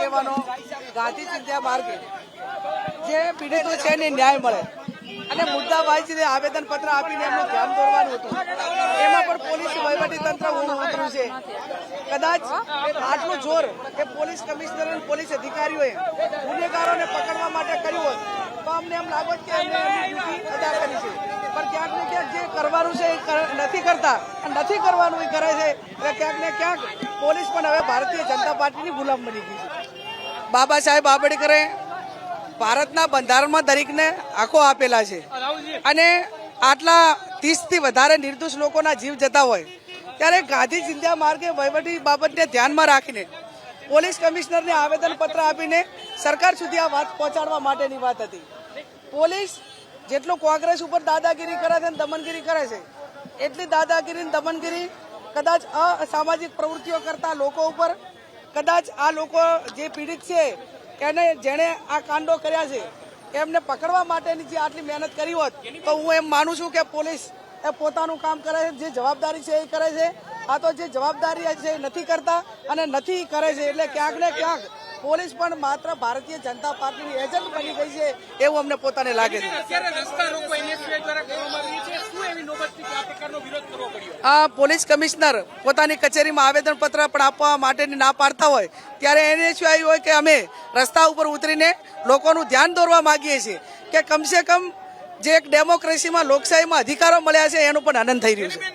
લેવાનો ગાંધી ચિંધ્યા માર્ગે જે પીડિતો છે એને ન્યાય મળે અને મુદ્દા વાંચીને આવેદન પત્ર આપીને એમનું ધ્યાન દોરવાનું હતું. એમાં પણ પોલીસ વહીવટી તંત્ર ઉતર્યું છે. કદાચ આટલું જોર એ પોલીસ કમિશનર અને પોલીસ અધિકારીઓએ ગુનેગારોને પકડવા માટે કર્યું હોત તો અમને એમ લાગત કે એમને એમની ડ્યુટી અદા કરી છે. પણ ક્યાંક ને ક્યાંક જે કરવાનું છે એ નથી કરતા અને નથી કરવાનું એ કરે છે. એટલે ક્યાંક ને ક્યાંક પોલીસ પણ હવે ભારતીય જનતા પાર્ટીની ગુલામ બની ગઈ છે. બાબા સાહેબ આંબેડકરે ભારતના બંધારણમાં દરેકને આંખો આપેલા છે અને આટલા 30 થી વધારે નિર્દોષ લોકોના જીવ જતા હોય ત્યારે ગાંધી ચિંધ્યા માર્ગે વહીવટી બાબતને ધ્યાનમાં રાખીને પોલીસ કમિશનરને આવેદનપત્ર આપીને સરકાર સુધી આ વાત પહોંચાડવા માટેની વાત હતી. પોલીસ જેટલું કોંગ્રેસ ઉપર દાદાગીરી કરે છે અને દમનગીરી કરે છે એટલી દાદાગીરી અને દમનગીરી કદાચ અસામાજિક પ્રવૃત્તિઓ કરતા લોકો ઉપર કદાચ આ લોકો જે પીડિત છે એને જેણે આ કાંડો કર્યા છે એમને પકડવા માટેની જે આટલી મહેનત કરી હોત તો હું એમ માનું છું કે પોલીસ એ પોતાનું કામ કરે છે. જે જવાબદારી છે એ કરે છે. આ તો જે જવાબદારી છે એ નથી કરતા અને નથી કરે છે. એટલે ક્યાંક ને ક્યાંક પોલીસ પણ માત્ર ભારતીય જનતા પાર્ટીની એજન્ટ બની ગઈ છે એવું અમને પોતાને લાગે છે. આ પોલીસ કમિશનર પોતાની કચેરીમાં આવેદનપત્ર પણ આપવા માટેની ના પાડતા હોય ત્યારે એને શું આવ્યું હોય કે અમે રસ્તા ઉપર ઉતરીને લોકોનું ધ્યાન દોરવા માંગીએ છીએ કે કમસે કમ જે એક ડેમોક્રેસીમાં લોકશાહીમાં અધિકારો મળ્યા છે એનું પણ આનંદ થઈ રહ્યું છે.